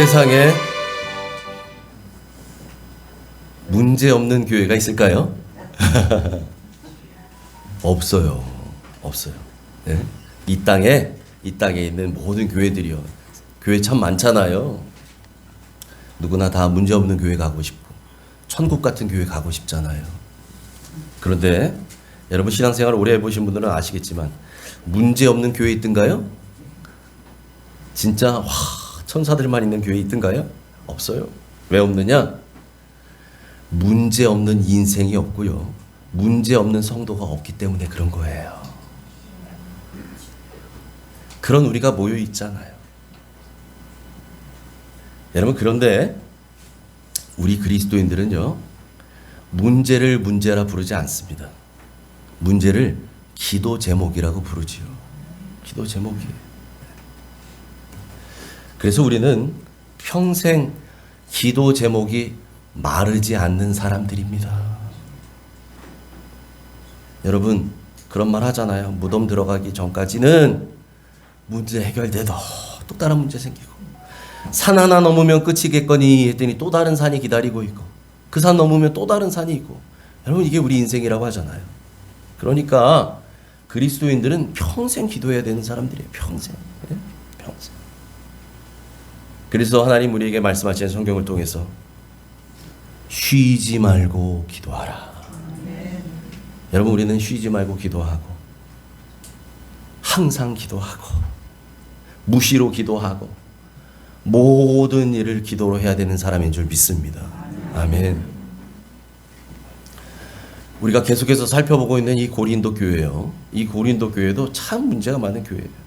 세상에 문제 없는 교회가 있을까요? 없어요. 없어요. 네? 이 땅에 있는 모든 교회들이요. 교회 참 많잖아요. 누구나 다 문제 없는 교회 가고 싶고 천국 같은 교회 가고 싶잖아요. 그런데 여러분 신앙생활 오래 해보신 분들은 아시겠지만 문제 없는 교회 있던가요? 진짜 천사들만 있는 교회 있던가요? 없어요. 왜 없느냐? 문제 없는 인생이 없고요. 문제 없는 성도가 없기 때문에 그런 거예요. 그런 우리가 모여 있잖아요. 여러분 그런데 우리 그리스도인들은요. 문제를 문제라 부르지 않습니다. 문제를 기도 제목이라고 부르지요. 기도 제목이에요. 그래서 우리는 평생 기도 제목이 마르지 않는 사람들입니다. 여러분 그런 말 하잖아요. 무덤 들어가기 전까지는 문제 해결돼도 또 다른 문제 생기고 산 하나 넘으면 끝이겠거니 했더니 또 다른 산이 기다리고 있고 그 산 넘으면 또 다른 산이 있고 여러분 이게 우리 인생이라고 하잖아요. 그러니까 그리스도인들은 평생 기도해야 되는 사람들이에요. 평생. 네? 평생. 그래서 하나님 우리에게 말씀하시는 성경을 통해서 쉬지 말고 기도하라. 여러분 우리는 쉬지 말고 기도하고 항상 기도하고 무시로 기도하고 모든 일을 기도로 해야 되는 사람인 줄 믿습니다. 아멘. 우리가 계속해서 살펴보고 있는 이 고린도 교회요. 이 고린도 교회도 참 문제가 많은 교회예요.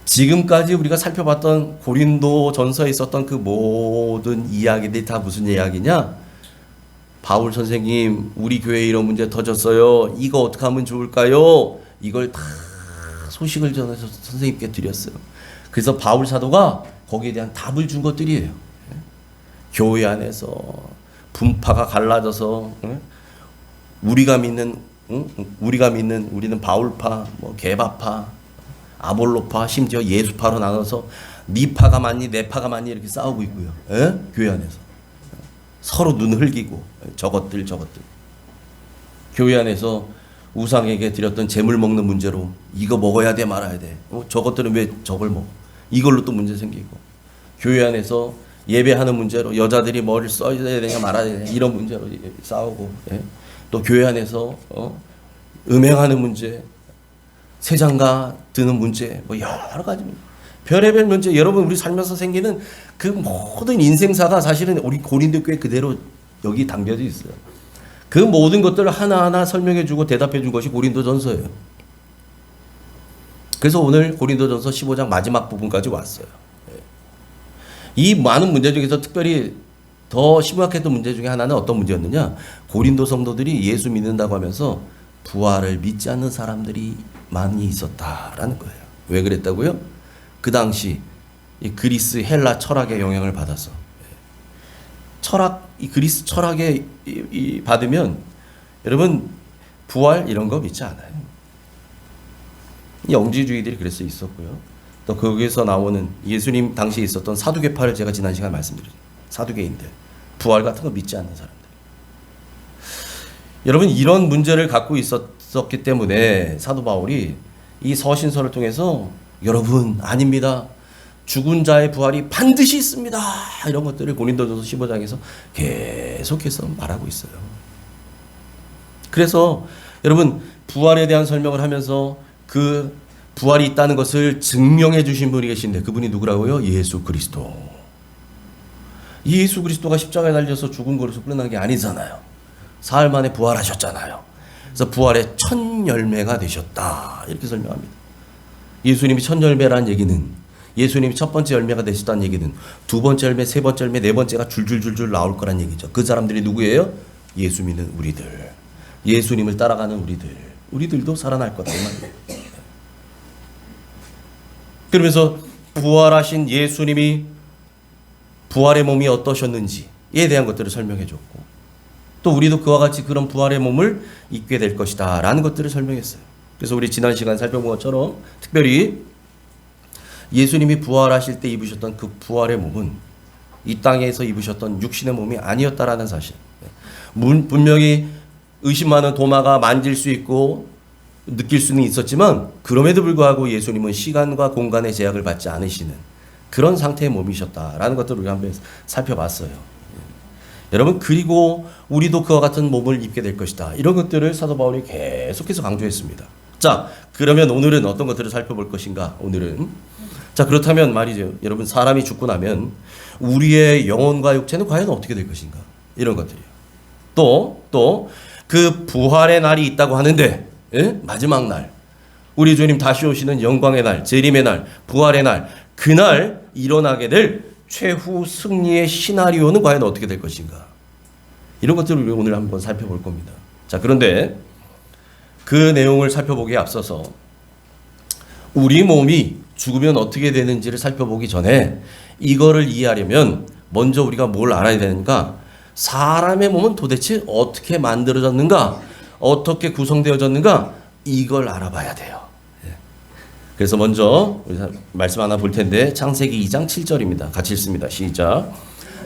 지금까지 우리가 살펴봤던 고린도 전서에 있었던 그 모든 이야기들이 다 무슨 이야기냐? 바울 선생님, 우리 교회에 이런 문제 터졌어요. 이거 어떻게 하면 좋을까요? 이걸 다 소식을 전해서 선생님께 드렸어요. 그래서 바울 사도가 거기에 대한 답을 준 것들이에요. 교회 안에서 분파가 갈라져서 우리가 믿는 우리는 바울파, 뭐 게바파, 아볼로파, 심지어 예수파로 나눠서 네 파가 맞니 내 파가 맞니 이렇게 싸우고 있고요. 교회 안에서 서로 눈 흘기고 저것들 교회 안에서 우상에게 드렸던 제물 먹는 문제로 이거 먹어야 돼 말아야 돼. 저것들은 왜 저걸 먹어? 이걸로 또 문제 생기고 교회 안에서 예배하는 문제로 여자들이 뭐를 써야 되냐 말아야 되냐 이런 문제로 싸우고 또 교회 안에서 음행하는 문제, 세장가 드는 문제, 뭐 여러 가지 별의별 문제. 여러분 우리 살면서 생기는 그 모든 인생사가 사실은 우리 고린도 교회 그대로 여기 담겨져 있어요. 그 모든 것들을 하나하나 설명해주고 대답해준 것이 고린도전서예요. 그래서 오늘 고린도전서 15장 마지막 부분까지 왔어요. 이 많은 문제 중에서 특별히 더 심각했던 문제 중에 하나는 어떤 문제였느냐? 고린도 성도들이 예수 믿는다고 하면서 부활을 믿지 않는 사람들이 많이 있었다라는 거예요. 왜 그랬다고요? 그 당시 이 그리스 헬라 철학의 영향을 받아서 이 그리스 철학에 받으면 여러분 부활 이런 거 믿지 않아요. 영지주의들이 그래서 있었고요. 또 거기에서 나오는 예수님 당시에 있었던 사두개파를 제가 지난 시간에 말씀드렸죠. 사두개인들 부활 같은 거 믿지 않는 사람들. 여러분 이런 문제를 갖고 있었기 때문에 사도 바울이 이 서신서를 통해서 여러분 아닙니다. 죽은 자의 부활이 반드시 있습니다. 이런 것들을 고린도전서 15장에서 계속해서 말하고 있어요. 그래서 여러분 부활에 대한 설명을 하면서 그 부활이 있다는 것을 증명해 주신 분이 계신데 그분이 누구라고요? 예수 그리스도. 예수 그리스도가 십자가에 달려서 죽은 거로서 끝난 게 아니잖아요. 사흘 만에 부활하셨잖아요. 그래서 부활의 첫 열매가 되셨다. 이렇게 설명합니다. 예수님이 첫 열매라는 얘기는 예수님이 첫 번째 열매가 되셨다는 얘기는 두 번째 열매, 세 번째 열매, 네 번째가 줄줄줄줄 나올 거란 얘기죠. 그 사람들이 누구예요? 예수 믿는 우리들. 예수님을 따라가는 우리들도 살아날 거다 이 말이에요. 그러면서 부활하신 예수님이 부활의 몸이 어떠셨는지에 대한 것들을 설명해 줬고 또 우리도 그와 같이 그런 부활의 몸을 입게 될 것이다 라는 것들을 설명했어요. 그래서 우리 지난 시간 살펴본 것처럼 특별히 예수님이 부활하실 때 입으셨던 그 부활의 몸은 이 땅에서 입으셨던 육신의 몸이 아니었다라는 사실. 분명히 의심 많은 도마가 만질 수 있고 느낄 수는 있었지만 그럼에도 불구하고 예수님은 시간과 공간의 제약을 받지 않으시는 그런 상태의 몸이셨다라는 것들을 우리가 한번 살펴봤어요. 여러분, 그리고 우리도 그와 같은 몸을 입게 될 것이다. 이런 것들을 사도 바울이 계속해서 강조했습니다. 자, 그러면 오늘은 어떤 것들을 살펴볼 것인가? 오늘은 자, 그렇다면 말이죠. 여러분, 사람이 죽고 나면 우리의 영혼과 육체는 과연 어떻게 될 것인가? 이런 것들이요. 또 그 부활의 날이 있다고 하는데, 예? 마지막 날, 우리 주님 다시 오시는 영광의 날, 재림의 날, 부활의 날, 그날 일어나게 될 최후 승리의 시나리오는 과연 어떻게 될 것인가? 이런 것들을 오늘 한번 살펴볼 겁니다. 자, 그런데 그 내용을 살펴보기에 앞서서 우리 몸이 죽으면 어떻게 되는지를 살펴보기 전에 이거를 이해하려면 먼저 우리가 뭘 알아야 되는가? 사람의 몸은 도대체 어떻게 만들어졌는가? 어떻게 구성되어졌는가? 이걸 알아봐야 돼요. 그래서 먼저 우리 말씀 하나 볼 텐데 창세기 2장 7절입니다. 같이 읽습니다. 시작.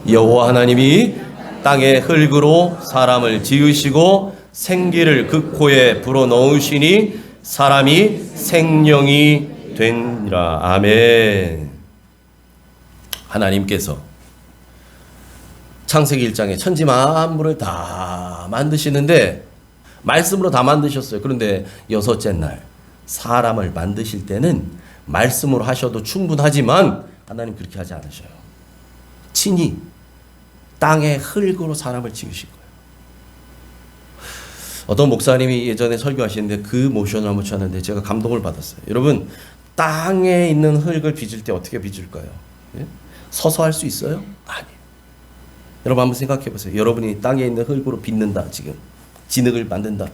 여호와 하나님이 땅의 흙으로 사람을 지으시고 생기를 그 코에 불어넣으시니 사람이 생명이 되니라. 아멘. 하나님께서 창세기 1장에 천지 만물을 다 만드시는데 말씀으로 다 만드셨어요. 그런데 여섯째 날 사람을 만드실 때는 말씀으로 하셔도 충분하지만 하나님 그렇게 하지 않으셔요. 친히 땅의 흙으로 사람을 지으신 거예요. 어떤 목사님이 예전에 설교하시는데 그 모션을 한번 쳤는데 제가 감동을 받았어요. 여러분, 땅에 있는 흙을 빚을 때 어떻게 빚을까요? 예? 서서 할 수 있어요? 아니에요. 여러분 한번 생각해 보세요. 여러분이 땅에 있는 흙으로 빚는다. 지금 진흙을 만든다.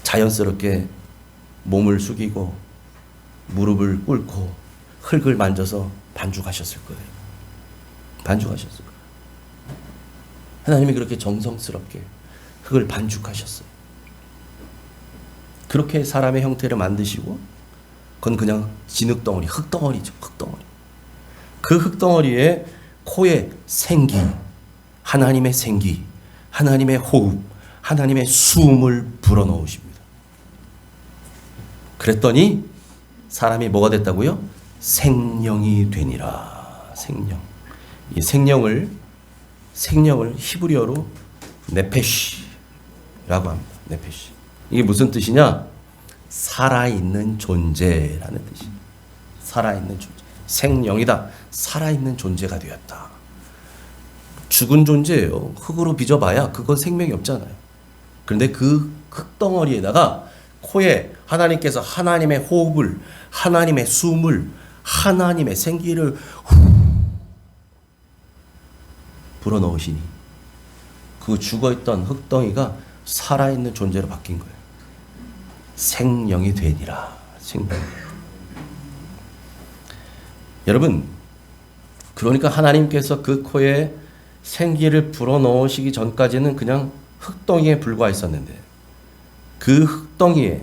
자연스럽게 몸을 숙이고 무릎을 꿇고 흙을 만져서 반죽하셨을 거예요. 반죽하셨을 거예요. 하나님이 그렇게 정성스럽게 흙을 반죽하셨어요. 그렇게 사람의 형태를 만드시고 그건 그냥 진흙덩어리, 흙덩어리죠. 흙덩어리. 그 흙덩어리에 코에 생기, 하나님의 생기, 하나님의 호흡, 하나님의 숨을 불어넣으십니다. 그랬더니 사람이 뭐가 됐다고요? 생명이 되니라. 생명. 이 생명을 히브리어로 네페시라고 합니다. 네페시. 이게 무슨 뜻이냐? 살아있는 존재라는 뜻이에요. 살아있는 존재. 생명이다. 살아있는 존재가 되었다. 죽은 존재예요. 흙으로 빚어봐야 그건 생명이 없잖아요. 그런데 그 흙덩어리에다가 코에 하나님께서 하나님의 호흡을, 하나님의 숨을, 하나님의 생기를 불어넣으시니 그 죽어있던 흙덩이가 살아있는 존재로 바뀐 거예요. 생명이 되니라. 생명. 여러분, 그러니까 하나님께서 그 코에 생기를 불어넣으시기 전까지는 그냥 흙덩이에 불과했었는데 그 흙덩이에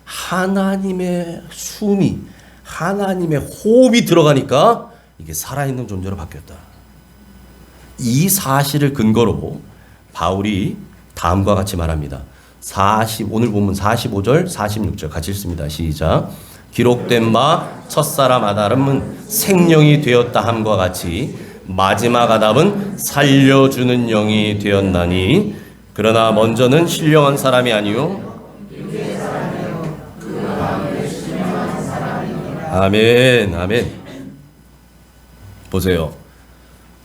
하나님의 숨이, 하나님의 호흡이 들어가니까 이게 살아있는 존재로 바뀌었다. 이 사실을 근거로 바울이 다음과 같이 말합니다. 오늘 본문 45절, 46절 같이 읽습니다. 시작. 기록된 바 첫사람 아담은 생명이 되었다 함과 같이 마지막 아담은 살려주는 영이 되었나니 그러나 먼저는 신령한 사람이 아니요 아멘. 아멘. 보세요.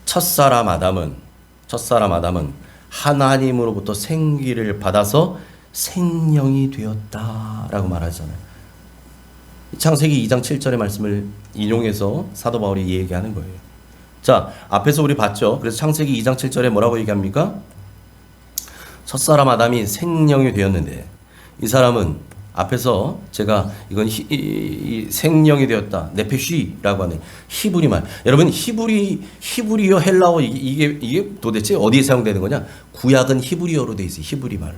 첫사람 아담은 하나님으로부터 생기를 받아서 생명이 되었다라고 말하잖아요. 창세기 2장 7절의 말씀을 인용해서 사도 바울이 얘기하는 거예요. 자, 앞에서 우리 봤죠. 그래서 창세기 2장 7절에 뭐라고 얘기합니까? 첫사람 아담이 생명이 되었는데 이 사람은 앞에서 제가 이건 생명이 되었다. 네페쉬라고 하는 히브리 말. 여러분 히브리어 헬라어 이게 도대체 어디에 사용되는 거냐? 구약은 히브리어로 돼 있어요. 히브리 말로.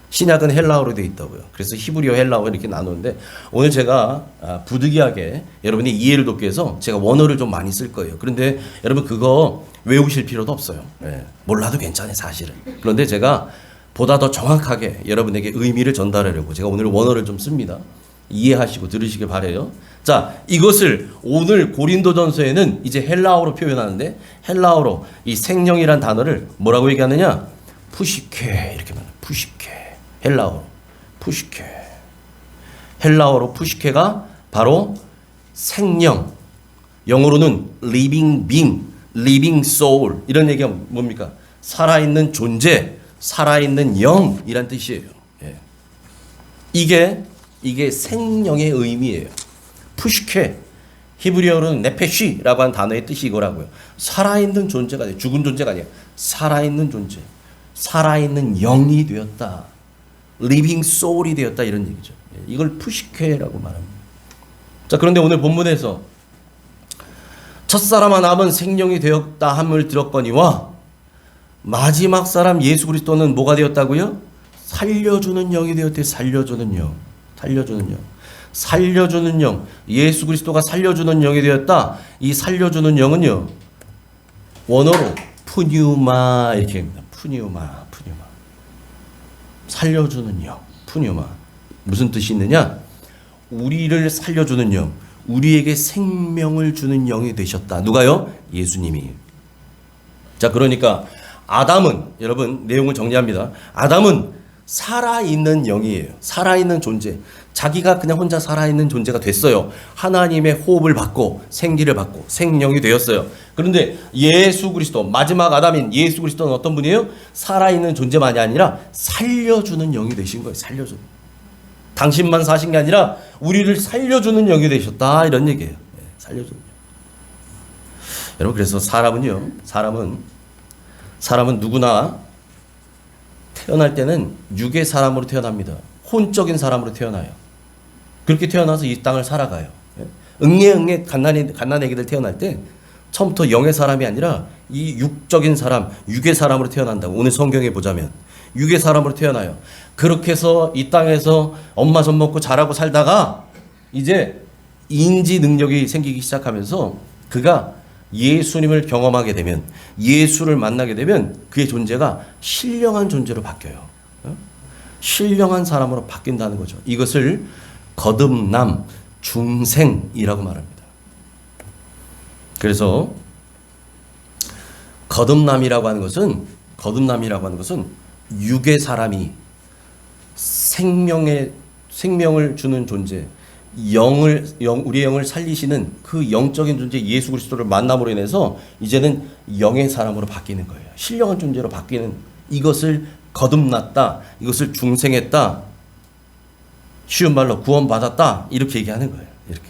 신약은 헬라어로 되어 있다고요. 그래서 히브리어, 헬라어 이렇게 나누는데 오늘 제가 부득이하게 여러분이 이해를 돕기 위해서 제가 원어를 좀 많이 쓸 거예요. 그런데 여러분 그거 외우실 필요도 없어요. 몰라도 괜찮아요, 사실은. 그런데 제가 보다 더 정확하게 여러분에게 의미를 전달하려고 제가 오늘 원어를 좀 씁니다. 이해하시고 들으시길 바래요. 자, 이것을 오늘 고린도전서에는 이제 헬라어로 표현하는데 헬라어로 이 생명이란 단어를 뭐라고 얘기하느냐? 푸시케 이렇게 말해요. 푸시케. 헬라어로 푸시케. 헬라어로 푸시케가 바로 생명. 영어로는 living being, living soul 이런 얘기가 뭡니까? 살아있는 존재, 살아있는 영이란 뜻이에요. 예. 이게 생명의 의미예요. 푸시케. 히브리어로는 네페쉬라고 하는 단어의 뜻이 이거라고요. 살아있는 존재가 아니에요. 죽은 존재가 아니에요. 살아있는 존재. 살아있는 영이 되었다. 리빙 소울이 되었다 이런 얘기죠. 이걸 푸시케라고 말합니다. 자, 그런데 오늘 본문에서 첫사람 아담은 생명이 되었다 함을 들었거니와 마지막 사람 예수 그리스도는 뭐가 되었다고요? 살려주는 영이 되었대. 살려주는 영. 살려주는 영. 살려주는 영. 예수 그리스도가 살려주는 영이 되었다. 이 살려주는 영은요, 원어로 푸뉴마 이렇게 합니다. 푸뉴마. 살려주는 영, 푸뉴마. 무슨 뜻이 있느냐? 우리를 살려주는 영, 우리에게 생명을 주는 영이 되셨다. 누가요? 예수님이. 자, 그러니까 아담은, 여러분 내용을 정리합니다. 아담은 살아있는 영이에요. 살아있는 존재. 자기가 그냥 혼자 살아있는 존재가 됐어요. 하나님의 호흡을 받고 생기를 받고 생명이 되었어요. 그런데 예수 그리스도, 마지막 아담인 예수 그리스도는 어떤 분이에요? 살아있는 존재만이 아니라 살려주는 영이 되신 거예요. 살려주는. 당신만 사신 게 아니라 우리를 살려주는 영이 되셨다 이런 얘기예요. 살려주는 영. 여러분 그래서 사람은 누구나 태어날 때는 육의 사람으로 태어납니다. 혼적인 사람으로 태어나요. 그렇게 태어나서 이 땅을 살아가요. 응애 갓난 애기들 태어날 때 처음부터 영의 사람이 아니라 이 육적인 사람, 육의 사람으로 태어난다고. 오늘 성경에 보자면 육의 사람으로 태어나요. 그렇게 해서 이 땅에서 엄마 젖 먹고 자라고 살다가 이제 인지 능력이 생기기 시작하면서 그가 예수님을 경험하게 되면, 예수를 만나게 되면 그의 존재가 신령한 존재로 바뀌어요. 신령한 사람으로 바뀐다는 거죠. 이것을 거듭남, 중생이라고 말합니다. 그래서 거듭남이라고 하는 것은 육의 사람이 생명을 주는 존재, 우리의 영을 살리시는 그 영적인 존재 예수 그리스도를 만남으로 인해서 이제는 영의 사람으로 바뀌는 거예요. 신령한 존재로 바뀌는, 이것을 거듭났다, 이것을 중생했다, 쉬운 말로 구원받았다 이렇게 얘기하는 거예요. 이렇게.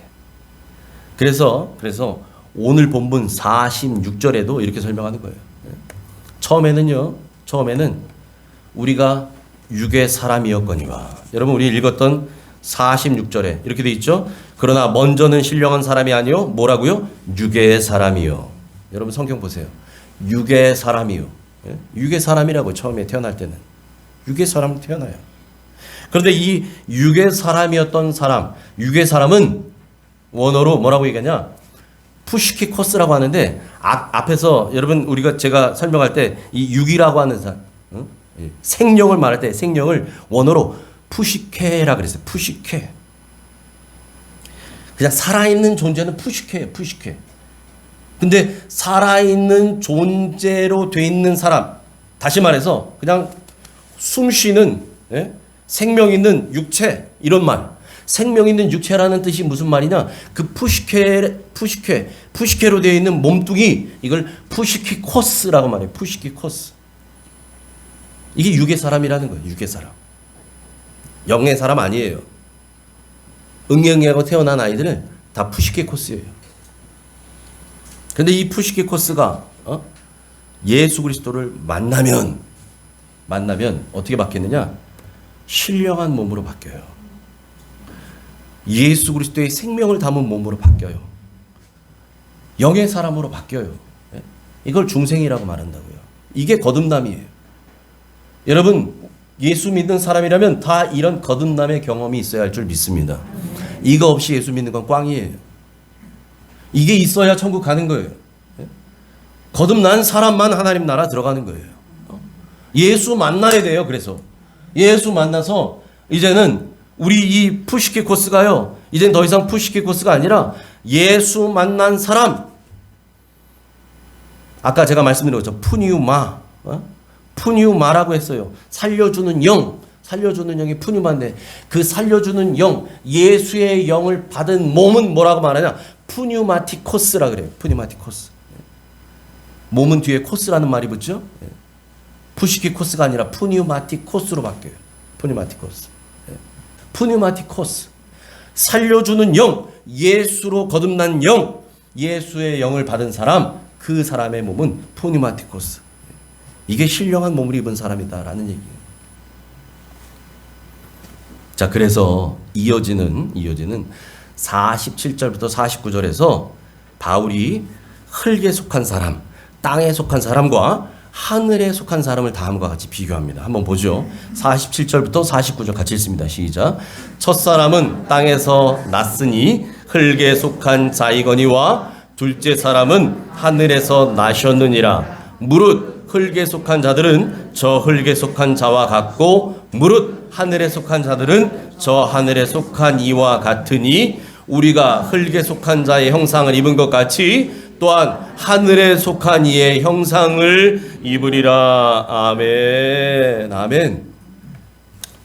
그래서 오늘 본문 46절에도 이렇게 설명하는 거예요. 처음에는 우리가 육의 사람이었거니와. 여러분 우리 읽었던 46절에 이렇게 돼 있죠. 그러나 먼저는 신령한 사람이 아니요 뭐라고요? 육의 사람이요. 여러분 성경 보세요. 육의 사람이요. 육의 사람이라고. 처음에 태어날 때는 육의 사람으로 태어나요. 그런데 이 육의 사람이었던 사람, 육의 사람은 원어로 뭐라고 얘기하냐? 푸시키코스라고 하는데, 앞에서 여러분 제가 설명할 때 이 육이라고 하는 사람, 생명을 말할 때 생명을 원어로 푸시케라 그랬어요. 푸시케. 그냥 살아있는 존재는 푸시케예요. 푸시케. 근데 살아있는 존재로 돼 있는 사람, 다시 말해서 그냥 숨 쉬는, 생명 있는 육체, 이런 말. 생명 있는 육체라는 뜻이 무슨 말이냐? 그 푸시케로 되어 있는 몸뚱이, 이걸 푸시키코스라고 말해요. 푸시키코스. 이게 육의 사람이라는 거예요. 육의 사람. 영의 사람 아니에요. 응애응애하고 태어난 아이들은 다 푸시키코스예요. 근데 이 푸시키코스가 예수 그리스도를 만나면 어떻게 바뀌느냐? 신령한 몸으로 바뀌어요. 예수 그리스도의 생명을 담은 몸으로 바뀌어요. 영의 사람으로 바뀌어요. 이걸 중생이라고 말한다고요. 이게 거듭남이에요. 여러분 예수 믿는 사람이라면 다 이런 거듭남의 경험이 있어야 할 줄 믿습니다. 이거 없이 예수 믿는 건 꽝이에요. 이게 있어야 천국 가는 거예요. 거듭난 사람만 하나님 나라 들어가는 거예요. 예수 만나야 돼요. 그래서 예수 만나서 이제는 우리 이 푸시키 코스가요, 이제는 더 이상 푸시키 코스가 아니라 예수 만난 사람, 아까 제가 말씀드린 것처럼 푸뉴마, 푸뉴마라고 했어요. 살려주는 영, 살려주는 영이 푸뉴마인데, 그 살려주는 영, 예수의 영을 받은 몸은 뭐라고 말하냐? 푸뉴마티코스라 그래요. 푸뉴마티코스. 몸은 뒤에 코스라는 말이 붙죠? 푸시키 코스가 아니라 푸뉴마티코스로 바뀌어요. 푸뉴마티코스. 푸뉴마티코스. 살려주는 영, 예수로 거듭난 영, 예수의 영을 받은 사람, 그 사람의 몸은 푸뉴마티코스. 이게 신령한 몸을 입은 사람이다라는 얘기예요. 자, 그래서 이어지는 47절부터 49절에서 바울이 흙에 속한 사람, 땅에 속한 사람과 하늘에 속한 사람을 다음과 같이 비교합니다. 한번 보죠. 47절부터 49절 같이 읽습니다. 시작. 첫사람은 땅에서 났으니 흙에 속한 자이거니와 둘째 사람은 하늘에서 나셨느니라. 무릇 흙에 속한 자들은 저 흙에 속한 자와 같고 무릇 하늘에 속한 자들은 저 하늘에 속한 이와 같으니 우리가 흙에 속한 자의 형상을 입은 것 같이 또한 하늘에 속한 이의 형상을 입으리라. 아멘. 아멘.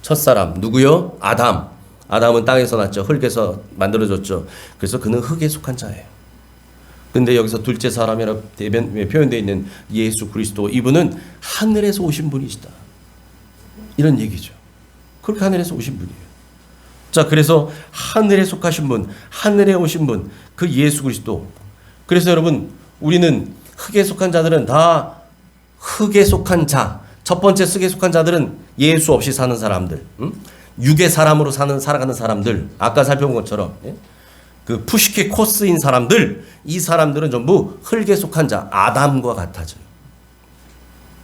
첫사람 누구요? 아담. 아담은 땅에서 났죠. 흙에서 만들어졌죠. 그래서 그는 흙에 속한 자예요. 근데 여기서 둘째 사람이라 표현되어 있는 예수 그리스도, 이분은 하늘에서 오신 분이시다, 이런 얘기죠. 그렇게 하늘에서 오신 분이에요. 자, 그래서 하늘에 속하신 분, 하늘에 오신 분, 그 예수 그리스도. 그래서 여러분, 우리는 흙에 속한 자들은 다 흙에 속한 자. 첫 번째 흙에 속한 자들은 예수 없이 사는 사람들, 육의 사람으로 살아가는 사람들. 아까 살펴본 것처럼 그 푸시키 코스인 사람들, 이 사람들은 전부 흙에 속한 자, 아담과 같아져요.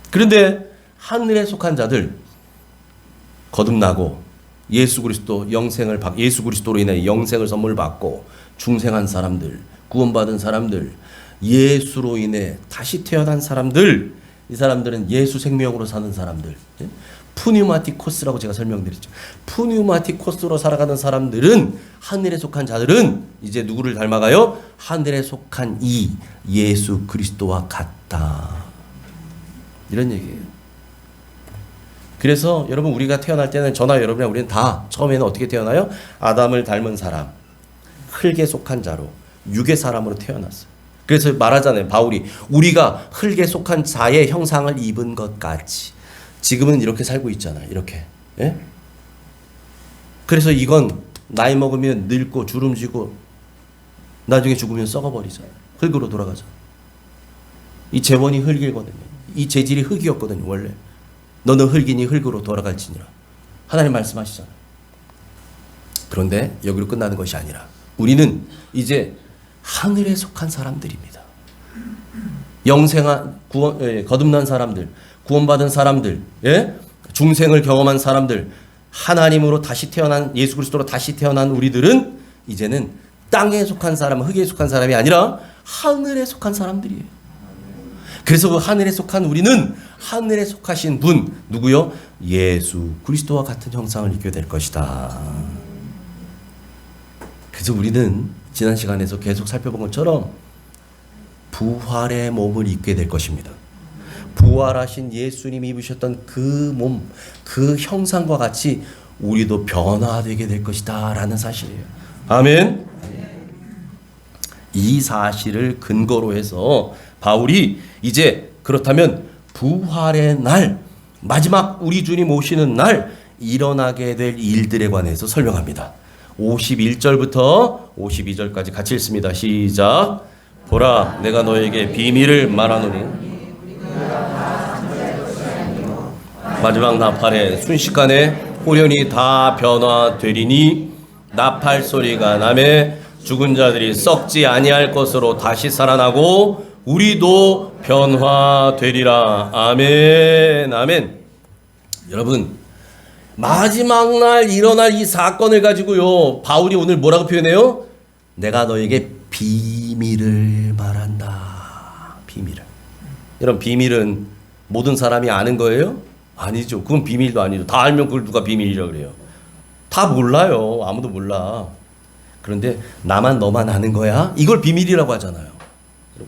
그런데 하늘에 속한 자들, 거듭나고 예수 그리스도 영생을 예수 그리스도로 인해 영생을 선물 받고 중생한 사람들, 구원받은 사람들, 예수로 인해 다시 태어난 사람들, 이 사람들은 예수 생명으로 사는 사람들. 푸뉴마티코스라고 제가 설명드렸죠. 푸뉴마티코스로 살아가는 사람들은, 하늘에 속한 자들은 이제 누구를 닮아가요? 하늘에 속한 이 예수 그리스도와 같다, 이런 얘기예요. 그래서 여러분, 우리가 태어날 때는, 저나 여러분이나 우리는 다 처음에는 어떻게 태어나요? 아담을 닮은 사람, 흙에 속한 자로, 육의 사람으로 태어났어요. 그래서 말하잖아요, 바울이. 우리가 흙에 속한 자의 형상을 입은 것 같이. 지금은 이렇게 살고 있잖아요. 이렇게. 예? 그래서 이건 나이 먹으면 늙고 주름지고 나중에 죽으면 썩어버리잖아요. 흙으로 돌아가잖아요. 이 재원이 흙이거든요. 이 재질이 흙이었거든요, 원래. 너는 흙이니 흙으로 돌아갈지니라. 하나님 말씀하시잖아요. 그런데 여기로 끝나는 것이 아니라 우리는 이제 하늘에 속한 사람들입니다. 영생한 거듭난 사람들, 구원받은 사람들, 예? 중생을 경험한 사람들, 하나님으로 다시 태어난, 예수 그리스도로 다시 태어난 우리들은 이제는 땅에 속한 사람, 흙에 속한 사람이 아니라 하늘에 속한 사람들이에요. 그래서 그 하늘에 속한 우리는 하늘에 속하신 분, 누구요? 예수 그리스도와 같은 형상을 입게 될 것이다. 그래서 우리는 지난 시간에서 계속 살펴본 것처럼 부활의 몸을 입게 될 것입니다. 부활하신 예수님이 입으셨던 그 몸, 그 형상과 같이 우리도 변화되게 될 것이다 라는 사실이에요. 아멘. 이 사실을 근거로 해서 바울이 이제 그렇다면 부활의 날, 마지막 우리 주님 오시는 날 일어나게 될 일들에 관해서 설명합니다. 51절부터 52절까지 같이 읽습니다. 시작. 보라, 내가 너에게 비밀을 말하노니 마지막 나팔에 순식간에 호련히 다 변화되리니 나팔 소리가 나매 죽은 자들이 썩지 아니할 것으로 다시 살아나고 우리도 변화되리라. 아멘. 아멘. 여러분, 마지막 날 일어날 이 사건을 가지고요. 바울이 오늘 뭐라고 표현해요? 내가 너에게 비밀을 말한다. 비밀을. 여러분, 비밀은 모든 사람이 아는 거예요? 아니죠. 그건 비밀도 아니죠. 다 알면 그걸 누가 비밀이라고 그래요? 다 몰라요. 아무도 몰라. 그런데 나만 너만 아는 거야? 이걸 비밀이라고 하잖아요.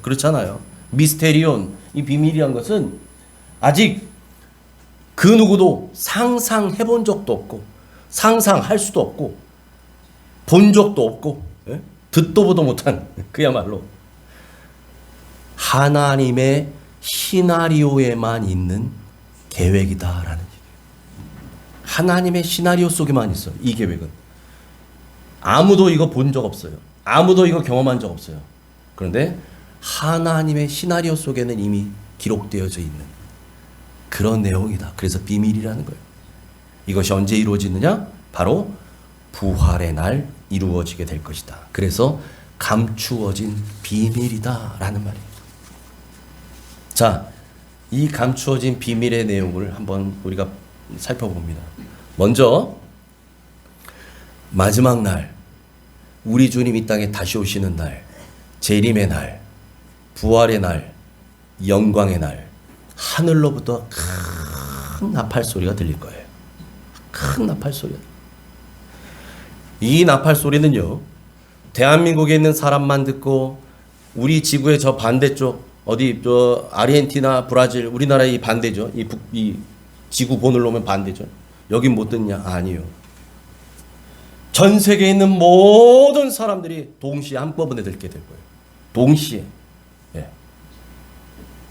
그렇잖아요. 미스테리온, 이 비밀이란 것은 아직 그 누구도 상상해 본 적도 없고 상상할 수도 없고 본 적도 없고 듣도 보도 못한 그야말로 하나님의 시나리오에만 있는 계획이다라는 얘기예요. 하나님의 시나리오 속에만 있어. 이 계획은 아무도 이거 본 적 없어요. 아무도 이거 경험한 적 없어요. 그런데 하나님의 시나리오 속에는 이미 기록되어져 있는 그런 내용이다. 그래서 비밀이라는 거예요. 이것이 언제 이루어지느냐? 바로 부활의 날 이루어지게 될 것이다. 그래서 감추어진 비밀이다 라는 말이에요. 자, 이 감추어진 비밀의 내용을 한번 우리가 살펴봅니다. 먼저 마지막 날, 우리 주님 이 땅에 다시 오시는 날, 재림의 날, 부활의 날, 영광의 날, 하늘로부터 큰 나팔 소리가 들릴 거예요. 큰 나팔 소리가. 이 나팔 소리는요, 대한민국에 있는 사람만 듣고 우리 지구의 저 반대쪽 어디 저 아르헨티나, 브라질, 우리나라의 이 반대죠. 이 지구 본을 놓으면 반대죠. 여긴 못 듣냐? 아니요. 전 세계에 있는 모든 사람들이 동시에 한꺼번에 듣게 될 거예요. 동시에.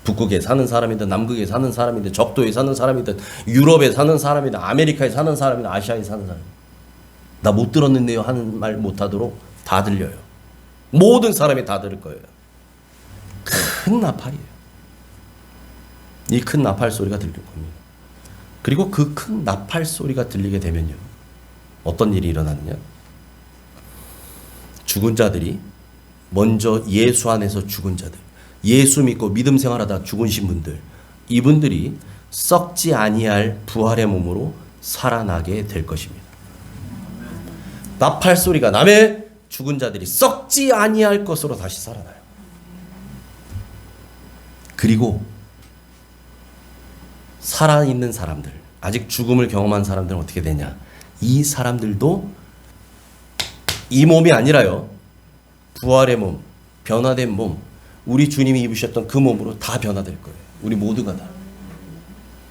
북극에 사는 사람이든 남극에 사는 사람이든 적도에 사는 사람이든 유럽에 사는 사람이든 아메리카에 사는 사람이든 아시아에 사는 사람. 나 못 들었는데요 하는 말 못하도록 다 들려요. 모든 사람이 다 들을 거예요. 큰 나팔이에요. 이 큰 나팔 소리가 들릴 겁니다. 그리고 그 큰 나팔 소리가 들리게 되면요, 어떤 일이 일어나느냐? 죽은 자들이 먼저 예수 안에서 죽은 자들, 예수 믿고 믿음 생활하다 죽으신 분들, 이분들이 썩지 아니할 부활의 몸으로 살아나게 될 것입니다. 나팔 소리가 나매 죽은 자들이 썩지 아니할 것으로 다시 살아나요. 그리고 살아있는 사람들, 아직 죽음을 경험한 사람들은 어떻게 되냐? 이 사람들도 이 몸이 아니라요, 부활의 몸, 변화된 몸, 우리 주님이 입으셨던 그 몸으로 다 변화될 거예요. 우리 모두가 다.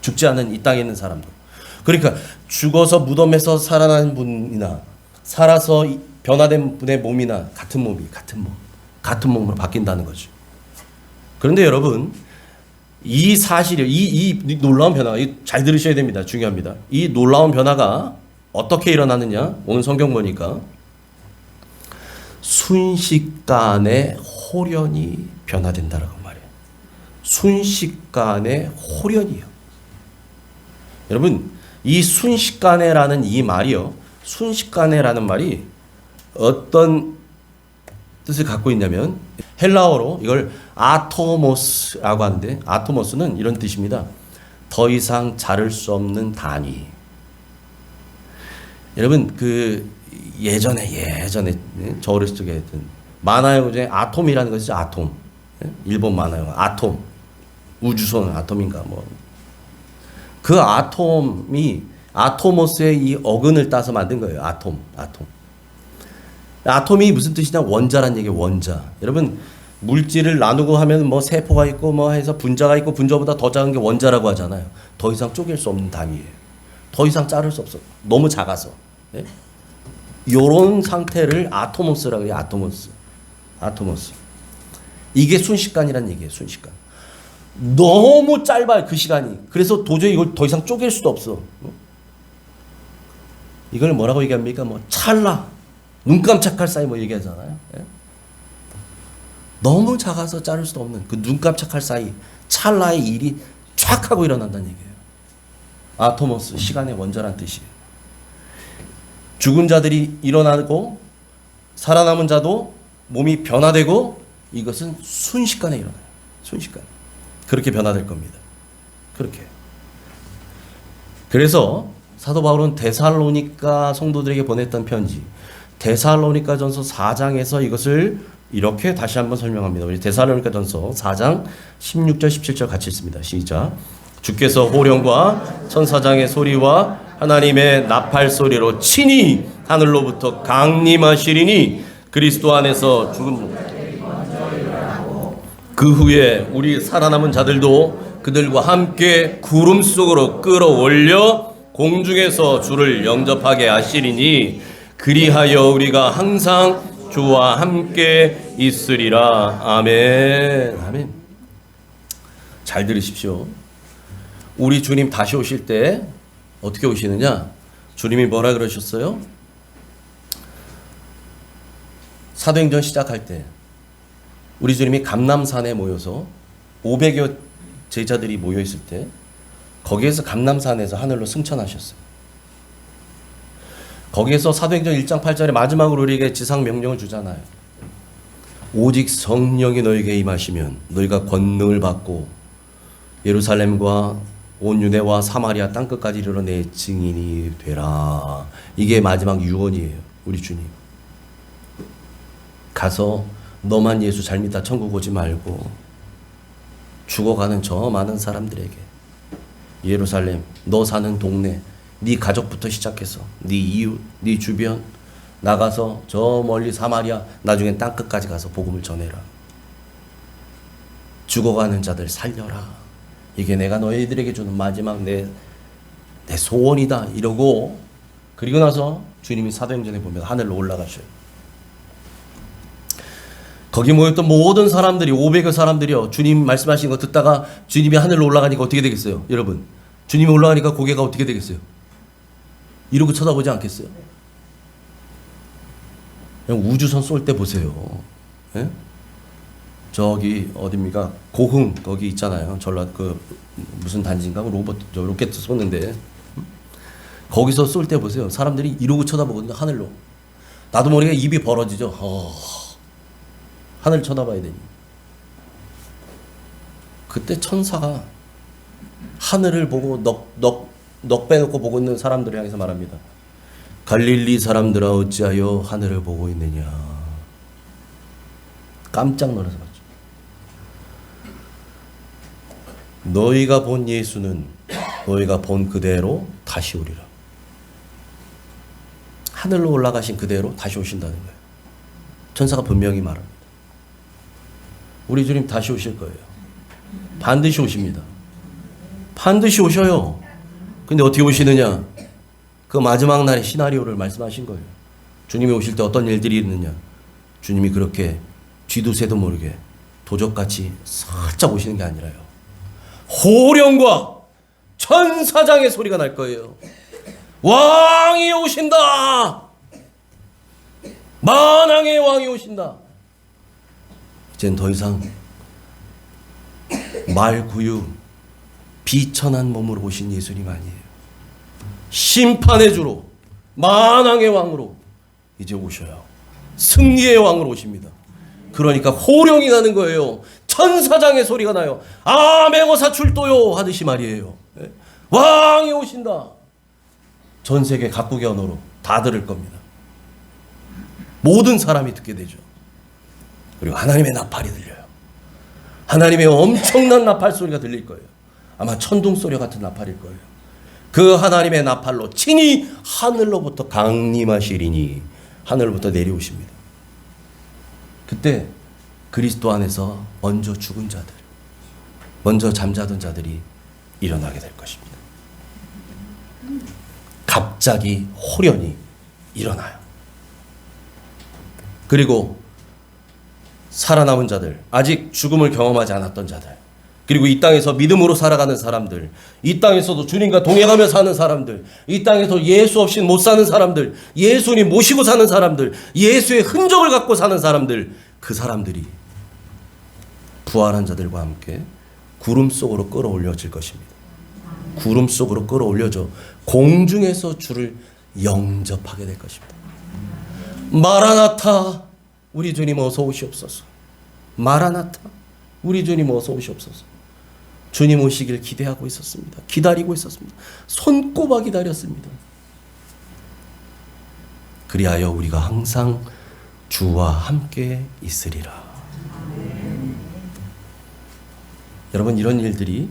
죽지 않은 이 땅에 있는 사람도. 그러니까 죽어서 무덤에서 살아난 분이나 살아서 변화된 분의 몸이나 같은 몸으로 바뀐다는 거죠. 그런데 여러분, 이 사실이, 이 놀라운 변화가, 잘 들으셔야 됩니다. 중요합니다. 이 놀라운 변화가 어떻게 일어나느냐? 오늘 성경 보니까 순식간에 홀연히 변화된다라고 말해요. 순식간에 홀연이요. 여러분, 이 순식간에라는 이 말이요, 순식간에라는 말이 어떤 뜻을 갖고 있냐면 헬라어로 이걸 아토모스라고 하는데, 아토모스는 이런 뜻입니다. 더 이상 자를 수 없는 단위. 여러분, 그 예전에 저 어렸을 적에 했던 만화 중에 아톰이라는 것이죠. 아톰. 일본 만화 영화 아톰. 우주선 아톰인가 뭐. 그 아톰이 아토모스의 이 어근을 따서 만든 거예요. 아톰. 아톰이 무슨 뜻이냐? 원자란 얘기예요. 원자. 여러분, 물질을 나누고 하면 뭐 세포가 있고 뭐 해서 분자가 있고 분자보다 더 작은 게 원자라고 하잖아요. 더 이상 쪼갤 수 없는 단위예요. 더 이상 자를 수 없어. 너무 작아서. 예? 요런 상태를 아토모스라고 해요. 아토모스. 이게 순식간이란 얘기예요. 순식간. 너무 짧아요. 그 시간이. 그래서 도저히 이걸 더 이상 쪼갤 수도 없어. 이걸 뭐라고 얘기합니까? 뭐 찰나. 눈 깜짝할 사이 뭐 얘기하잖아요. 예? 너무 작아서 자를 수도 없는 그 눈 깜짝할 사이 찰나의 일이 촥 하고 일어난다는 얘기예요. 아토모스, 시간의 원자란 뜻이에요. 죽은 자들이 일어나고 살아남은 자도 몸이 변화되고, 이것은 순식간에 일어나요. 순식간. 그렇게 변화될 겁니다. 그렇게. 그래서 사도 바울은 데살로니가 성도들에게 보냈던 편지 데살로니가전서 4장에서 이것을 이렇게 다시 한번 설명합니다. 우리 데살로니가전서 4장 16절 17절 같이 읽습니다. 시작. 주께서 호령과 천사장의 소리와 하나님의 나팔 소리로 친히 하늘로부터 강림하시리니 그리스도 안에서 죽은 그 후에 우리 살아남은 자들도 그들과 함께 구름 속으로 끌어올려 공중에서 주를 영접하게 하시리니 그리하여 우리가 항상 주와 함께 있으리라. 아멘. 아멘. 잘 들으십시오. 우리 주님 다시 오실 때 어떻게 오시느냐? 주님이 뭐라 그러셨어요? 사도행전 시작할 때 우리 주님이 감람산에 모여서 500여 제자들이 모여 있을 때 거기에서 감람산에서 하늘로 승천하셨어요. 거기에서 사도행전 1장 8절에 마지막으로 우리에게 지상 명령을 주잖아요. 오직 성령이 너에게 임하시면 너희가 권능을 받고 예루살렘과 온 유대와 사마리아 땅끝까지 이르러 내 증인이 되라. 이게 마지막 유언이에요. 우리 주님. 가서 너만 예수 잘 믿다 천국 오지 말고 죽어가는 저 많은 사람들에게 예루살렘, 너 사는 동네, 네 가족부터 시작해서 네 이웃, 네 주변 나가서 저 멀리 사마리아, 나중엔 땅끝까지 가서 복음을 전해라. 죽어가는 자들 살려라. 이게 내가 너희들에게 주는 마지막 내 소원이다. 이러고 그리고 나서 주님이 사도행전에 보면 하늘로 올라가셔요. 거기 모였던 모든 사람들이 500여 사람들이요. 주님 말씀하신 거 듣다가 주님이 하늘로 올라가니까 어떻게 되겠어요? 여러분. 주님이 올라가니까 고개가 어떻게 되겠어요? 이러고 쳐다보지 않겠어요? 그냥 우주선 쏠 때 보세요. 예? 저기 어딥니까? 고흥 거기 있잖아요. 전라 그 무슨 단지인가 로켓 쏘는데 거기서 쏠 때 보세요. 사람들이 이러고 쳐다보거든요. 하늘로. 나도 모르게 입이 벌어지죠. 하늘 쳐다봐야 되니. 그때 천사가 하늘을 보고 넋 빼놓고 보고 있는 사람들을 향해서 말합니다. 갈릴리 사람들아 어찌하여 하늘을 보고 있느냐. 깜짝 놀라서 봤죠. 너희가 본 예수는 너희가 본 그대로 다시 오리라. 하늘로 올라가신 그대로 다시 오신다는 거예요. 천사가 분명히 말합니다. 우리 주님 다시 오실 거예요. 반드시 오십니다. 반드시 오셔요. 근데 어떻게 오시느냐? 그 마지막 날의 시나리오를 말씀하신 거예요. 주님이 오실 때 어떤 일들이 있느냐? 주님이 그렇게 쥐두새도 모르게 도적같이 살짝 오시는 게 아니라요. 호령과 천사장의 소리가 날 거예요. 왕이 오신다. 만왕의 왕이 오신다. 이젠 더 이상 말구유 비천한 몸으로 오신 예수님 아니에요. 심판의 주로 만왕의 왕으로 이제 오셔요. 승리의 왕으로 오십니다. 그러니까 호령이 나는 거예요. 천사장의 소리가 나요. 아맹어사 출도요 하듯이 말이에요. 왕이 오신다. 전 세계 각국의 언어로 다 들을 겁니다. 모든 사람이 듣게 되죠. 그리고 하나님의 나팔이 들려요. 하나님의 엄청난 나팔 소리가 들릴 거예요. 아마 천둥 소리 같은 나팔일 거예요. 그 하나님의 나팔로 친히 하늘로부터 강림하시리니 하늘로부터 내려오십니다. 그때 그리스도 안에서 먼저 죽은 자들, 먼저 잠자던 자들이 일어나게 될 것입니다. 갑자기 호련히 일어나요. 그리고 살아남은 자들, 아직 죽음을 경험하지 않았던 자들, 그리고 이 땅에서 믿음으로 살아가는 사람들, 이 땅에서도 주님과 동행하며 사는 사람들, 이 땅에서 예수 없이 못 사는 사람들, 예수님 모시고 사는 사람들, 예수의 흔적을 갖고 사는 사람들, 그 사람들이 부활한 자들과 함께 구름 속으로 끌어올려질 것입니다. 구름 속으로 끌어올려져 공중에서 주를 영접하게 될 것입니다. 마라나타, 우리 주님 어서 오시옵소서. 마라나타, 우리 주님 어서 오시옵소서. 주님 오시길 기대하고 있었습니다. 기다리고 있었습니다. 손꼽아 기다렸습니다. 그리하여 우리가 항상 주와 함께 있으리라. 여러분, 이런 일들이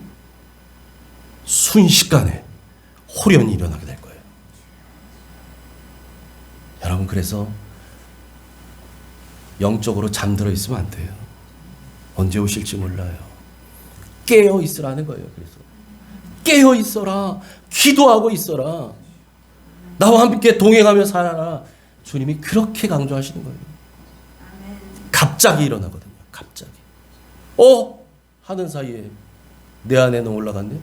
순식간에 호련히 일어나게 될 거예요. 여러분, 그래서 영적으로 잠들어 있으면 안 돼요. 언제 오실지 몰라요. 깨어 있으라는 거예요. 그래서 깨어 있어라. 기도하고 있어라. 나와 함께 동행하며 살아라. 주님이 그렇게 강조하시는 거예요. 갑자기 일어나거든요. 갑자기. 하는 사이에 내 아내는 올라갔네?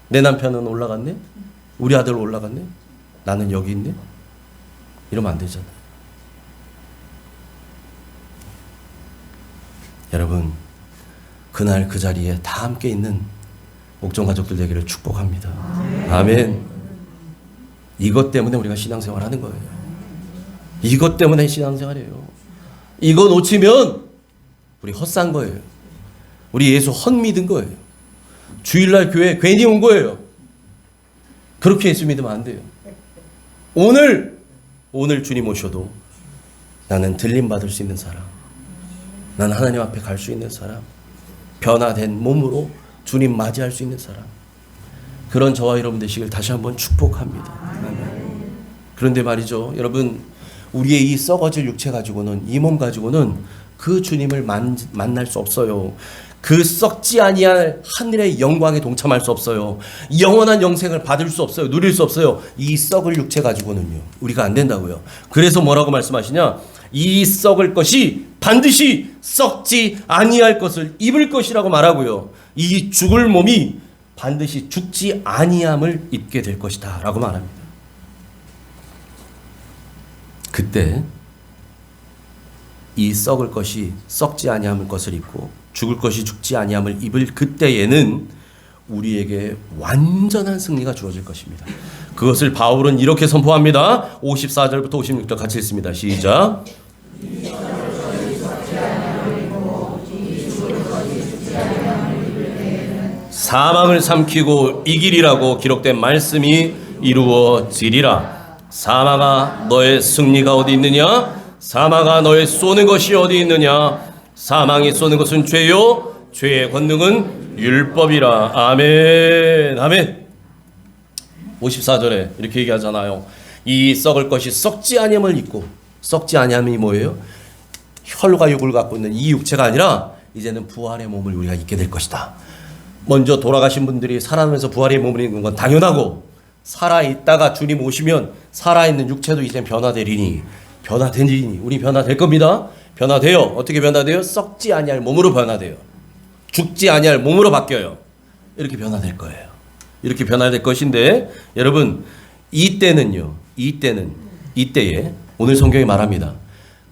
내 남편은 올라갔네? 우리 아들 올라갔네? 나는 여기 있네? 이러면 안 되잖아요. 여러분, 그날 그 자리에 다 함께 있는 옥정 가족들 되기를 축복합니다. 아멘. 이것 때문에 우리가 신앙생활 하는 거예요. 이것 때문에 신앙생활이에요. 이거 놓치면 우리 헛산 거예요. 우리 예수 헛믿은 거예요. 주일날 교회 괜히 온 거예요. 그렇게 예수 믿으면 안 돼요. 오늘 주님 오셔도 나는 들림 받을 수 있는 사람, 나는 하나님 앞에 갈 수 있는 사람, 변화된 몸으로 주님 맞이할 수 있는 사람, 그런 저와 여러분 되시길 다시 한번 축복합니다. 그런데 말이죠, 여러분, 우리의 이 썩어질 육체 가지고는, 이 몸 가지고는 그 주님을 만날 수 없어요. 그 썩지 아니할 하늘의 영광에 동참할 수 없어요. 영원한 영생을 받을 수 없어요. 누릴 수 없어요. 이 썩을 육체 가지고는요, 우리가 안 된다고요. 그래서 뭐라고 말씀하시냐? 이 썩을 것이 반드시 썩지 아니할 것을 입을 것이라고 말하고요. 이 죽을 몸이 반드시 죽지 아니함을 입게 될 것이다 라고 말합니다. 그때 이 썩을 것이 썩지 아니함을 것을 입고 죽을 것이 죽지 아니함을 입을 그때에는 우리에게 완전한 승리가 주어질 것입니다. 그것을 바울은 이렇게 선포합니다. 54절부터 56절 같이 읽습니다. 시작. 사망을 삼키고 이기리라고 기록된 말씀이 이루어지리라. 사망아, 너의 승리가 어디 있느냐? 사망아, 너의 쏘는 것이 어디 있느냐? 사망이 쏘는 것은 죄요, 죄의 권능은 율법이라. 아멘. 아멘. 54절에 이렇게 얘기하잖아요. 이 썩을 것이 썩지 아니함을 입고, 썩지 아니함이 뭐예요? 혈과 육을 갖고 있는 이 육체가 아니라 이제는 부활의 몸을 우리가 입게 될 것이다. 먼저 돌아가신 분들이 살아나면서 부활의 몸을 입는 건 당연하고, 살아있다가 주님 오시면 살아있는 육체도 이제 변화되리니, 우리 변화될 겁니다. 변화돼요. 어떻게 변화돼요? 썩지 아니할 몸으로 변화돼요. 죽지 아니할 몸으로 바뀌어요. 이렇게 변화될 거예요. 이렇게 변화될 것인데, 여러분, 이때는요, 이때에 오늘 성경이 말합니다.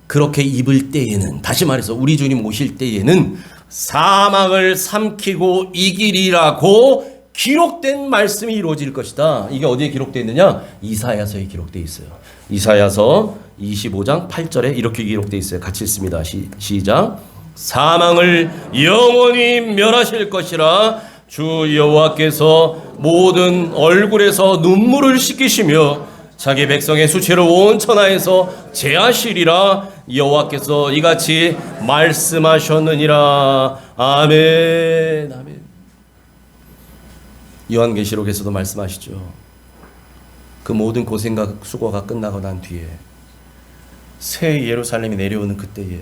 그렇게 입을 때에는, 다시 말해서 우리 주님 오실 때에는 사망을 삼키고 이기리라고 기록된 말씀이 이루어질 것이다. 이게 어디에 기록되어 있느냐? 이사야서에 기록되어 있어요. 이사야서 25장 8절에 이렇게 기록되어 있어요. 같이 읽습니다. 시작. 사망을 영원히 멸하실 것이라. 주 여호와께서 모든 얼굴에서 눈물을 씻기시며 자기 백성의 수치를 온 천하에서 제하시리라. 여호와께서 이같이 말씀하셨느니라. 아멘. 아멘. 요한계시록에서도 말씀하시죠. 그 모든 고생과 수고가 끝나고 난 뒤에 새 예루살렘이 내려오는 그때에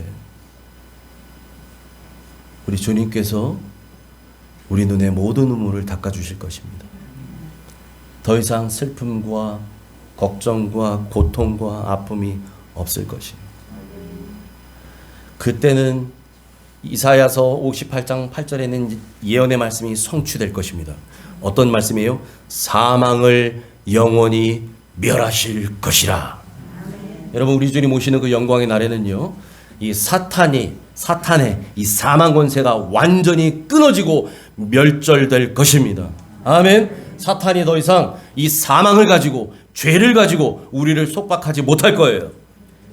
우리 주님께서 우리 눈의 모든 눈물을 닦아주실 것입니다. 더 이상 슬픔과 걱정과 고통과 아픔이 없을 것입니다. 그때는 이사야서 58장 8절에는 예언의 말씀이 성취될 것입니다. 어떤 말씀이에요? 사망을 영원히 멸하실 것이라. 여러분, 우리 주님 오시는 그 영광의 날에는요, 이 사탄의 이 사망 권세가 완전히 끊어지고 멸절될 것입니다. 아멘. 사탄이 더 이상 이 사망을 가지고, 죄를 가지고 우리를 속박하지 못할 거예요.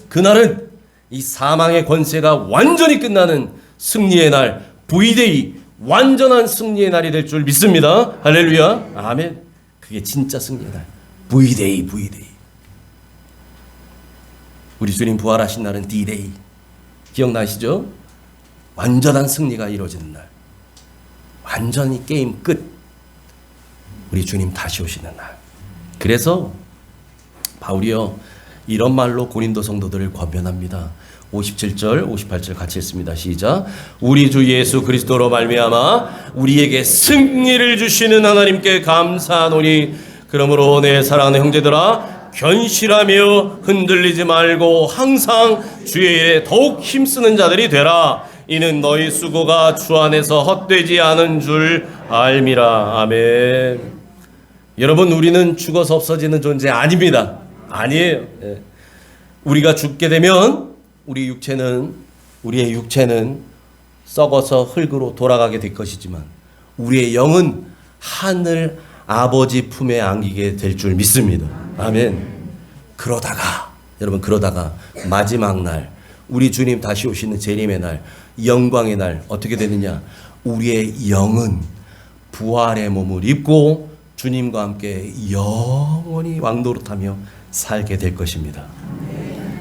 그날은 이 사망의 권세가 완전히 끝나는 승리의 날, V-Day, 완전한 승리의 날이 될 줄 믿습니다. 할렐루야. 아멘. 그게 진짜 승리의 날. V데이, V데이. 우리 주님 부활하신 날은 D-데이. 기억나시죠? 완전한 승리가 이루어지는 날. 완전히 게임 끝. 우리 주님 다시 오시는 날. 그래서 바울이요 이런 말로 고린도 성도들을 권면합니다. 57절, 58절 같이 읽습니다. 시작. 우리 주 예수 그리스도로 말미암아 우리에게 승리를 주시는 하나님께 감사하노니 그러므로 내 사랑하는 형제들아 견실하며 흔들리지 말고 항상 주의 일에 더욱 힘쓰는 자들이 되라. 이는 너희 수고가 주 안에서 헛되지 않은 줄 알미라. 아멘. 여러분, 우리는 죽어서 없어지는 존재 아닙니다. 아니에요. 우리가 죽게 되면 우리의 육체는 썩어서 흙으로 돌아가게 될 것이지만 우리의 영은 하늘 아버지 품에 안기게 될 줄 믿습니다. 아멘. 그러다가 마지막 날 우리 주님 다시 오시는 재림의 날, 영광의 날 어떻게 되느냐? 우리의 영은 부활의 몸을 입고 주님과 함께 영원히 왕노릇하며 살게 될 것입니다.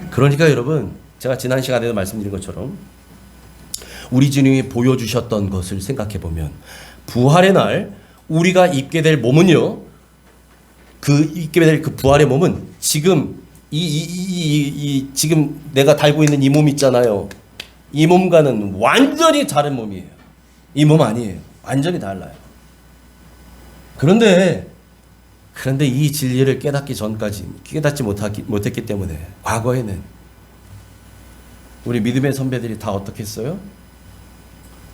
그러니까 여러분, 제가 지난 시간에도 말씀드린 것처럼 우리 주님이 보여주셨던 것을 생각해 보면 부활의 날 우리가 입게 될 몸은요, 입게 될 그 부활의 몸은 지금 지금 내가 달고 있는 이 몸 있잖아요. 이 몸과는 완전히 다른 몸이에요. 이 몸 아니에요. 완전히 달라요. 그런데 이 진리를 깨닫지 못했기 때문에 과거에는 우리 믿음의 선배들이 다 어떻게 했어요?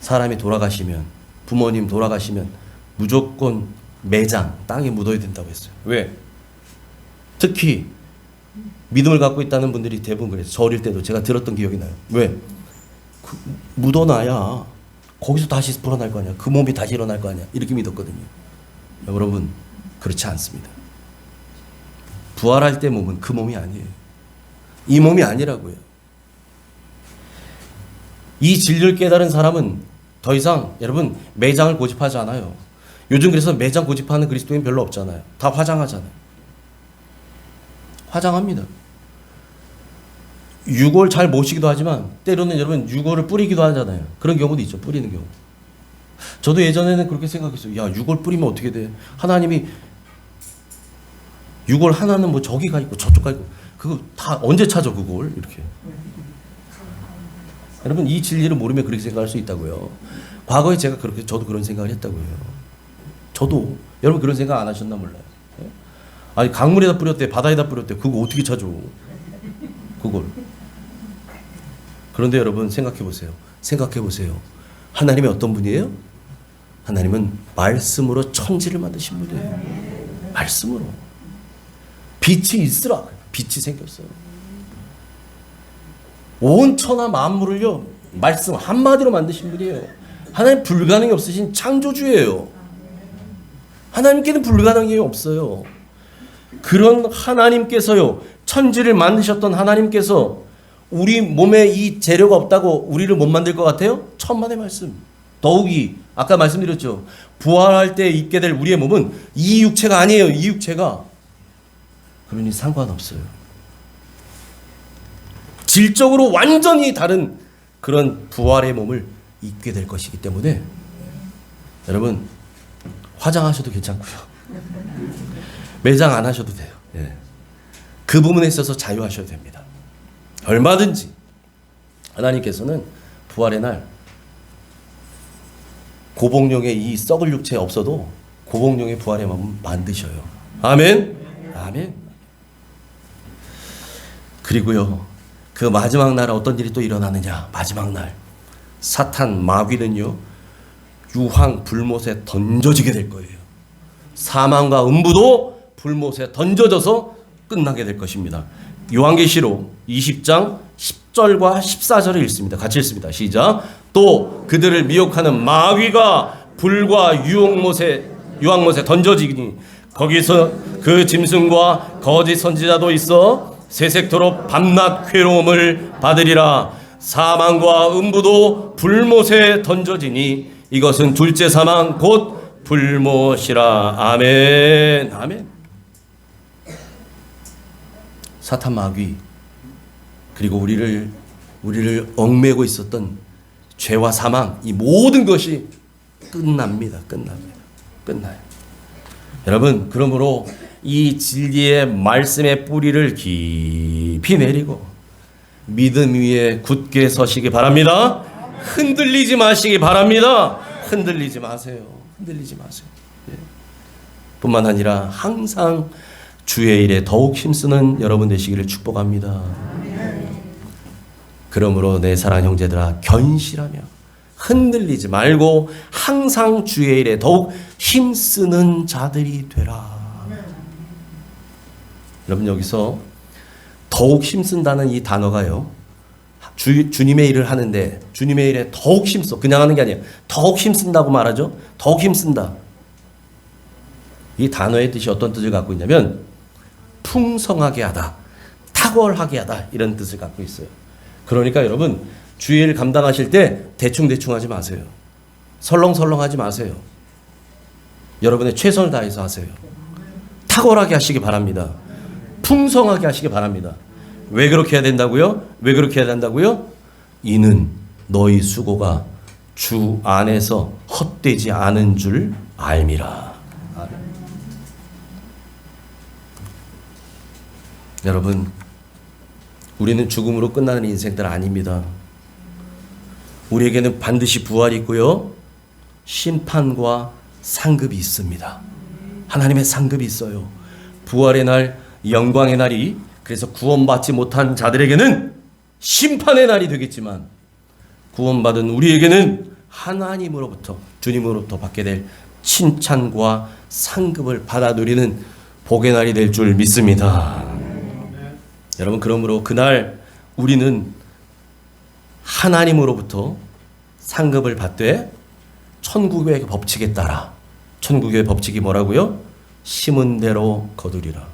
사람이 돌아가시면, 부모님 돌아가시면 무조건 매장, 땅에 묻어야 된다고 했어요. 왜? 특히 믿음을 갖고 있다는 분들이 대부분 그래서 저 어릴 때도 제가 들었던 기억이 나요. 왜? 묻어놔야 거기서 다시 불어날 거 아니야. 그 몸이 다시 일어날 거 아니야. 이렇게 믿었거든요. 여러분, 그렇지 않습니다. 부활할 때 몸은 그 몸이 아니에요. 이 몸이 아니라고요. 이 진리를 깨달은 사람은 더 이상 여러분 매장을 고집하지 않아요. 요즘 그래서 매장 고집하는 그리스도인 별로 없잖아요. 다 화장하잖아요. 화장합니다. 유골 잘 모시기도 하지만 때로는 여러분 유골을 뿌리기도 하잖아요. 그런 경우도 있죠. 뿌리는 경우. 저도 예전에는 그렇게 생각했어요. 야, 유골 뿌리면 어떻게 돼? 하나님이 유골 하나는 뭐 저기 가 있고 저쪽 가 있고 그거 다 언제 찾아 그걸 이렇게. 여러분, 이 진리를 모르면 그렇게 생각할 수 있다고요. 과거에 저도 그런 생각을 했다고요. 저도 여러분 그런 생각 안 하셨나 몰라요. 아니 강물에다 뿌렸대, 바다에다 뿌렸대. 그거 어떻게 찾아? 그걸. 그런데 여러분 생각해 보세요. 하나님이 어떤 분이에요? 하나님은 말씀으로 천지를 만드신 분이에요. 말씀으로. 빛이 있으라. 빛이 생겼어요. 온 천하 만물을요, 말씀 한마디로 만드신 분이에요. 하나님 불가능이 없으신 창조주예요. 하나님께는 불가능이 없어요. 그런 하나님께서요, 천지를 만드셨던 하나님께서 우리 몸에 이 재료가 없다고 우리를 못 만들 것 같아요? 천만의 말씀. 더욱이 아까 말씀드렸죠. 부활할 때 입게 될 우리의 몸은 이 육체가 아니에요. 이 육체가. 그러니 상관없어요. 질적으로 완전히 다른 그런 부활의 몸을 입게 될 것이기 때문에 여러분 화장하셔도 괜찮고요. 매장 안 하셔도 돼요. 예. 그 부분에 있어서 자유하셔도 됩니다. 얼마든지 하나님께서는 부활의 날 고복용의 이 썩을 육체 없어도 고복용의 부활의 몸을 만드셔요. 아멘. 아멘. 그리고요, 그 마지막 날에 어떤 일이 또 일어나느냐. 마지막 날 사탄 마귀는요, 유황 불못에 던져지게 될 거예요. 사망과 음부도 불못에 던져져서 끝나게 될 것입니다. 요한계시록 20장 10절과 14절을 읽습니다. 같이 읽습니다. 시작. 또 그들을 미혹하는 마귀가 불과 유황못에 던져지니 거기서 그 짐승과 거짓 선지자도 있어 세색토록 밤낮 괴로움을 받으리라. 사망과 음부도 불못에 던져지니 이것은 둘째 사망 곧 불못이라. 아멘. 아멘. 사탄 마귀 그리고 우리를 얽매고 있었던 죄와 사망, 이 모든 것이 끝납니다. 끝나요. 여러분, 그러므로 이 진리의 말씀의 뿌리를 깊이 내리고 믿음 위에 굳게 서시기 바랍니다. 흔들리지 마시기 바랍니다. 흔들리지 마세요. 예. 뿐만 아니라 항상 주의 일에 더욱 힘쓰는 여러분 되시기를 축복합니다. 그러므로 내 사랑하는 형제들아, 견실하며 흔들리지 말고 항상 주의 일에 더욱 힘쓰는 자들이 되라. 여러분, 여기서 더욱 힘쓴다는 이 단어가요, 주님의 일을 하는데 주님의 일에 더욱 힘써, 그냥 하는 게 아니에요. 더욱 힘쓴다고 말하죠. 더욱 힘쓴다. 이 단어의 뜻이 어떤 뜻을 갖고 있냐면 풍성하게 하다, 탁월하게 하다, 이런 뜻을 갖고 있어요. 그러니까 여러분, 주의 일을 감당하실 때 대충 하지 마세요. 설렁설렁 하지 마세요. 여러분의 최선을 다해서 하세요. 탁월하게 하시기 바랍니다. 풍성하게 하시기 바랍니다. 왜 그렇게 해야 된다고요? 이는 너희 수고가 주 안에서 헛되지 않은 줄 알미라. 여러분, 우리는 죽음으로 끝나는 인생들 아닙니다. 우리에게는 반드시 부활이 있고요, 심판과 상급이 있습니다. 하나님의 상급이 있어요. 부활의 날, 영광의 날이, 그래서 구원받지 못한 자들에게는 심판의 날이 되겠지만, 구원받은 우리에게는 하나님으로부터, 주님으로부터 받게 될 칭찬과 상급을 받아 누리는 복의 날이 될 줄 믿습니다. 여러분, 그러므로 그날 우리는 하나님으로부터 상급을 받되 천국의 법칙에 따라, 천국의 법칙이 뭐라고요? 심은 대로 거두리라.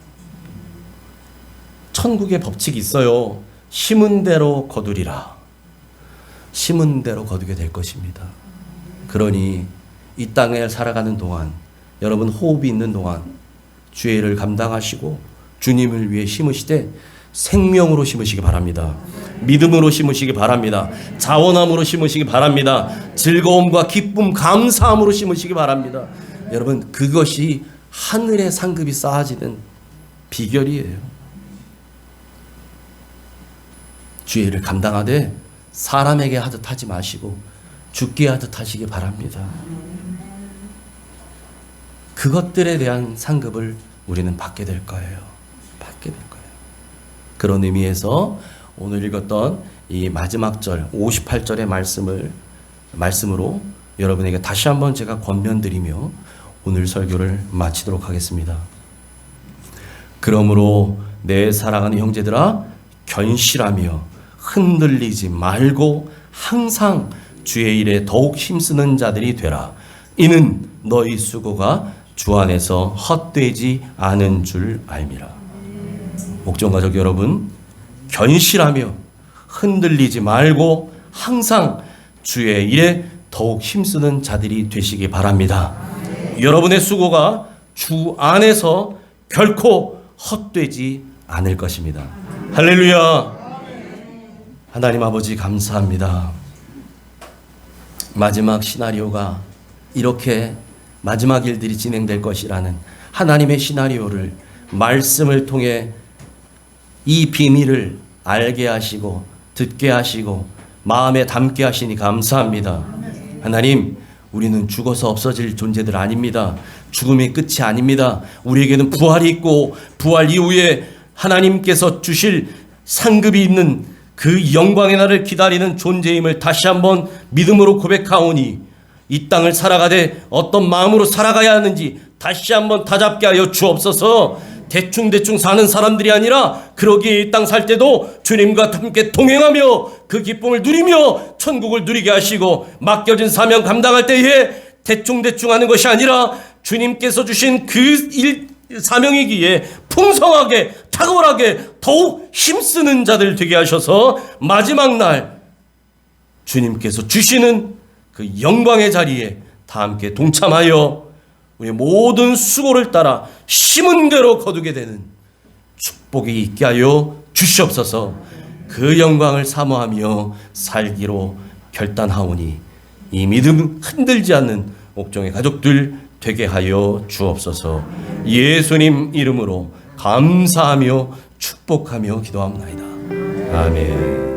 천국의 법칙이 있어요. 심은 대로 거두리라. 심은 대로 거두게 될 것입니다. 그러니 이 땅에 살아가는 동안, 여러분 호흡이 있는 동안 주의 일을 감당하시고 주님을 위해 심으시되 생명으로 심으시기 바랍니다. 믿음으로 심으시기 바랍니다. 자원함으로 심으시기 바랍니다. 즐거움과 기쁨, 감사함으로 심으시기 바랍니다. 여러분, 그것이 하늘의 상급이 쌓아지는 비결이에요. 주의 일을 감당하되 사람에게 하듯 하지 마시고 죽게 하듯 하시기 바랍니다. 그것들에 대한 상급을 우리는 받게 될 거예요. 그런 의미에서 오늘 읽었던 이 마지막 절 58절의 말씀으로 여러분에게 다시 한번 제가 권면드리며 오늘 설교를 마치도록 하겠습니다. 그러므로 내 사랑하는 형제들아, 견실하며 흔들리지 말고 항상 주의 일에 더욱 힘쓰는 자들이 되라. 이는 너희 수고가 주 안에서 헛되지 않은 줄 알미라. 목전가족 여러분, 견실하며 흔들리지 말고 항상 주의 일에 더욱 힘쓰는 자들이 되시기 바랍니다. 여러분의 수고가 주 안에서 결코 헛되지 않을 것입니다. 할렐루야. 하나님 아버지, 감사합니다. 마지막 시나리오가 이렇게 마지막 일들이 진행될 것이라는 하나님의 시나리오를 말씀을 통해 이 비밀을 알게 하시고 듣게 하시고 마음에 담게 하시니 감사합니다. 하나님, 우리는 죽어서 없어질 존재들 아닙니다. 죽음의 끝이 아닙니다. 우리에게는 부활이 있고 부활 이후에 하나님께서 주실 상급이 있는 그 영광의 날을 기다리는 존재임을 다시 한번 믿음으로 고백하오니 이 땅을 살아가되 어떤 마음으로 살아가야 하는지 다시 한번 다잡게 하여 주옵소서. 대충 사는 사람들이 아니라 그러기에 이 땅 살 때도 주님과 함께 동행하며 그 기쁨을 누리며 천국을 누리게 하시고, 맡겨진 사명 감당할 때에 대충 하는 것이 아니라 주님께서 주신 그 사명이기에 풍성하게 탁월하게 더욱 힘쓰는 자들 되게 하셔서 마지막 날 주님께서 주시는 그 영광의 자리에 다 함께 동참하여 우리의 모든 수고를 따라 심은 대로 거두게 되는 축복이 있게 하여 주시옵소서. 그 영광을 사모하며 살기로 결단하오니 이 믿음 흔들지 않는 옥정의 가족들 되게 하여 주옵소서. 예수님 이름으로 감사하며 축복하며 기도합니다. 아멘.